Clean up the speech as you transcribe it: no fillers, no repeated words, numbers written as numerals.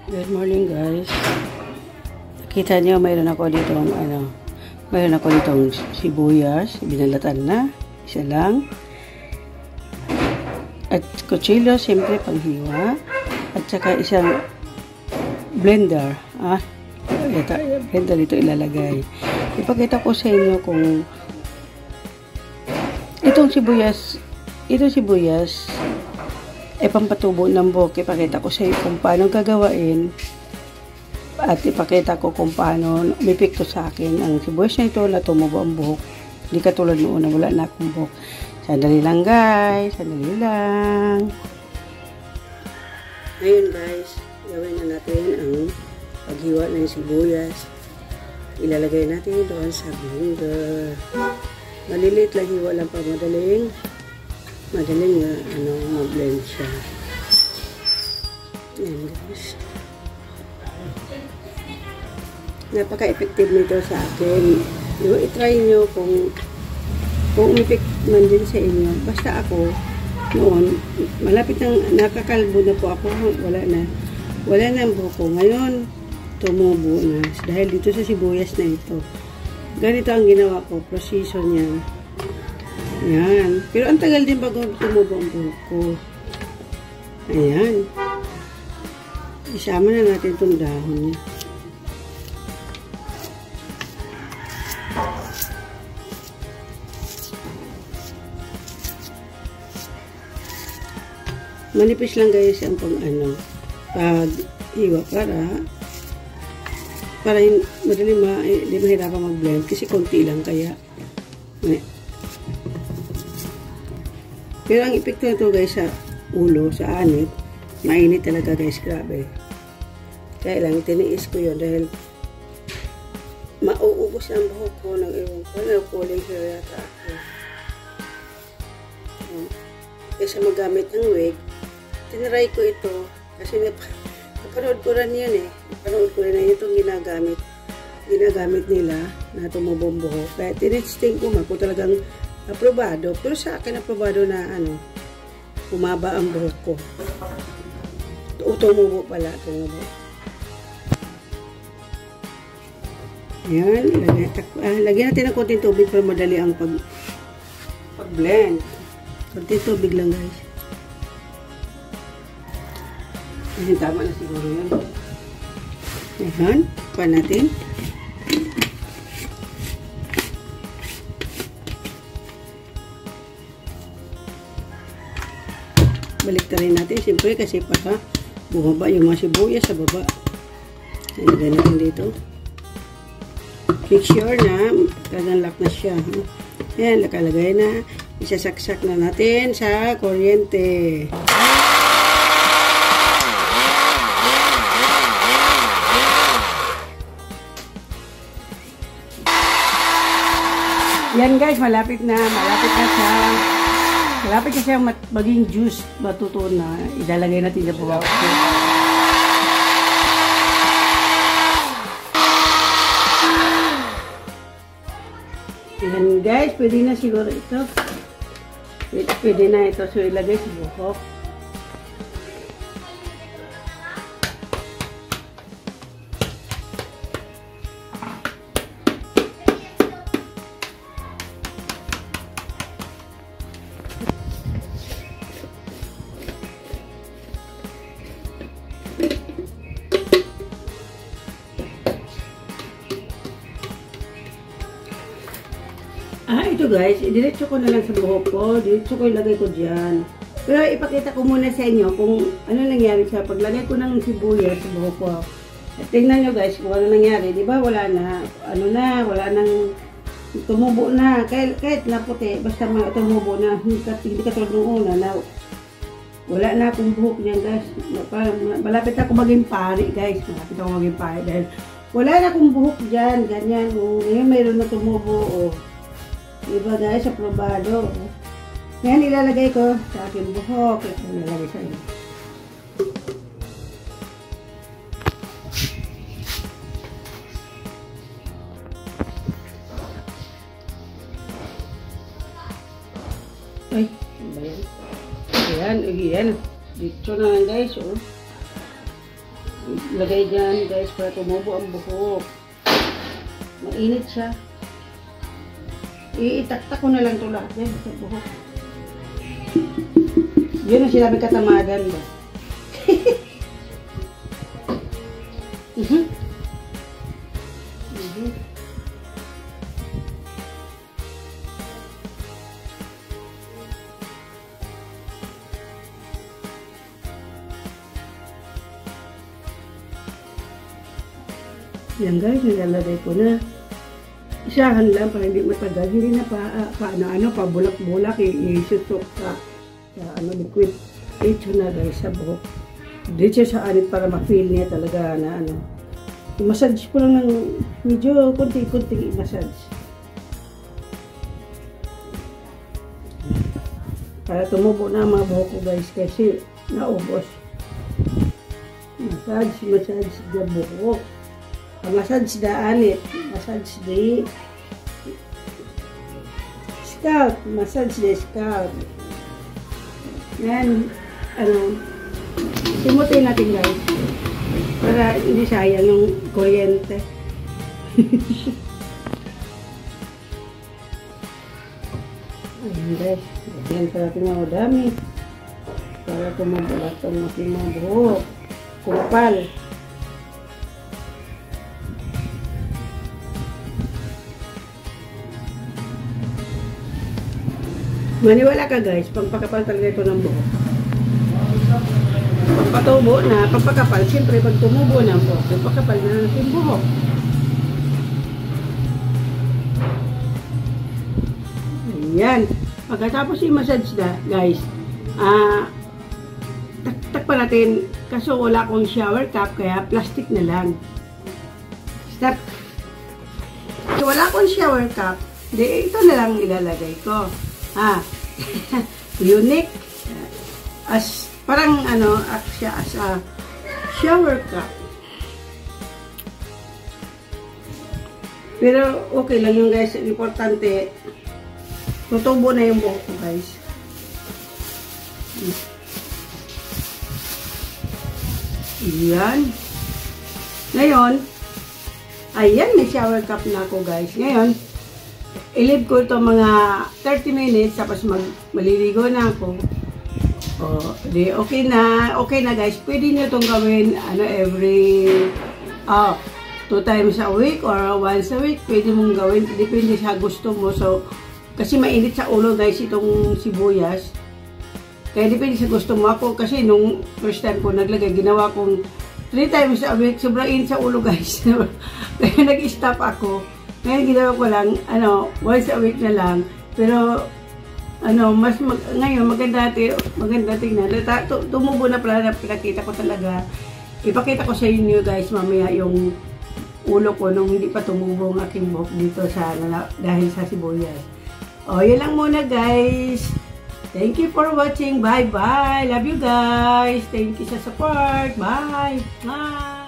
Good morning, guys. Nakita niyo, mayroon ako ditong sibuyas, binalatan na, isa lang. At kutsilyo, siyempre panghiwa. At saka isang blender, blender dito ilalagay. Ipakita ko sa inyo kung itong sibuyas ay pampatubo ng buhok. Ipakita ko sa iyo kung paano gagawain at ipakita ko kung paano umipikto sa akin ang sibuyas na ito na tumubo ang buhok. Hindi katulad noon na wala na akong buhok. Sandali lang, guys, sandali lang. Ngayon, guys, gawin na natin ang paghiwa ng sibuyas. Ilalagay natin doon sa blender. Maliliit lang hiwa lang pa, madaling ma-blend siya. Ayan, guys. Napaka-effective nito sa akin. I-try nyo kung umipik man din sa inyo. Basta ako, noon, malapit nakakalbo na po ako. Wala na ang buhok ko. Ngayon, tumubo na. Dahil dito sa sibuyas na ito. Ganito ang ginawa ko. Precision niya. Ayan. Pero ang tagal din bago tumubo ang buhok ko. Ayan. Isama na natin itong dahon niya. Manipis lang, guys, ang pag-hiwa para madali di mahirapan mag-blend kasi konti lang kaya. Pero ang epekto nito, guys, sa ulo, sa anit, mainit talaga, guys, grabe. Kaya lang tiniis ko yun dahil mauubos ang buhok ko ng ewan ko na kulay hair yata ako. Kaysa magamit ng wig, tiniray ko ito kasi napanood ko rin yun napanood ko rin itong ginagamit nila na tumubong buhok. Kaya tinisting ko kung talagang aprobado. Pero sa akin aprobado na humaba ang buhok ko. Tumubo pala. Tumubo. Ayan. Lagyan natin ng konting tubig para madali ang pag-blend. Konting tubig lang, guys. Ayan, tama na siguro yun. Ayan. Pa natin. Baliktarin natin, siyempre, kasi para bumaba yung mga sibuyas sa baba. Ayan, natin dito. Make sure na kaganlak na siya. Ayan, nakalagay na. Isasaksak na natin sa kuryente. Yan, guys, malapit na siya. Malapit kasi ang maging juice, matuto na. Ilalagay natin sa bawang. Ayan, guys, pwede na siguro ito. Pwede na ito. So, ilagay sa buhok. Ito, guys, diretso ko na lang sa buhok ko. Diretso ko ilagay ko dyan. Pero ipakita ko muna sa inyo kung ano nangyari sa paglagay ko ng sibuyas sa buhok ko. At tingnan nyo, guys, kung ano nangyari. Diba wala na, wala nang tumubo na. Kahit laputi, basta tumubo na. Hindi katulad ng una na wala na akong buhok niyan, guys. Malapit ako maging pari, guys. Malapit ako maging pari dahil wala na akong buhok dyan. Ganyan. Ngayon mayroon na tumubo. Diba, guys, aprobado. Yan, ilalagay ko sa aking buhok. Ito ilalagay sa inyo. Ay, ano ba yan? Ayan, ayan. Dito na lang, guys, oh. Lagay dyan guys para tumubo ang buhok. Mainit siya. Iitaktak ko na lang ito lahat yan sa buhok. Yun ang sinabing katamadan ba? Yan guys, nilalagay ko na. Isahan lang para hindi matagal. Hindi na pabulak-bulak, isusok sa liquid. Ito na guys sa buhok. Dito sa anit para ma-feel niya talaga na i-massage ko lang ng medyo konti-konti i-massage. Para tumubo na ang mga buhok ko guys kasi naubos. Massage sa buhok. Massage da anit, massage di scalp, massage di scalp. Yan, simutin natin guys, para hindi sayang yung kuryente. Ayan guys, yan para natin mga dami, para tumubulat ang ating mga buhok, kupal. Maniwala ka guys, pagpakapal talaga ito ng buhok. Pagpatubo na, pagpakapal, siyempre pag tumubo na ang buhok, pagpakapal na natin buhok. Ayan. Pagkatapos i-massage na, guys, takpan natin, kaso wala akong shower cap, kaya plastic na lang. Stop. So wala akong shower cap, di ito na lang ilalagay ko. Unique as parang siya as a shower cap, pero okay lang yung guys. Importante tutubo na yung buhok ko guys. Yan. Ngayon ayan, may shower cap na ako guys. Ngayon i-leave ko ito mga 30 minutes tapos maliligo na ako. Di okay na guys. Pwede nyo itong gawin every 2 times a week or once a week. Pwede mong gawin, depende sa gusto mo. So kasi mainit sa ulo guys itong sibuyas, kaya depende sa gusto mo. Ako kasi nung first time ko naglagay, ginawa kong 3 times a week. Sobrang init sa ulo guys. Kaya nag-stop ako. Ngayon ginawa ko lang, once a week na lang. Pero, ngayon maganda tingnan. Tumubo na pala na pinakita ko talaga. Ipakita ko sa inyo guys mamaya yung ulo ko nung hindi pa tumubo ang aking buhok dito dahil sa sibuyas. Yun lang muna guys. Thank you for watching. Bye-bye. Love you guys. Thank you sa support. Bye. Bye.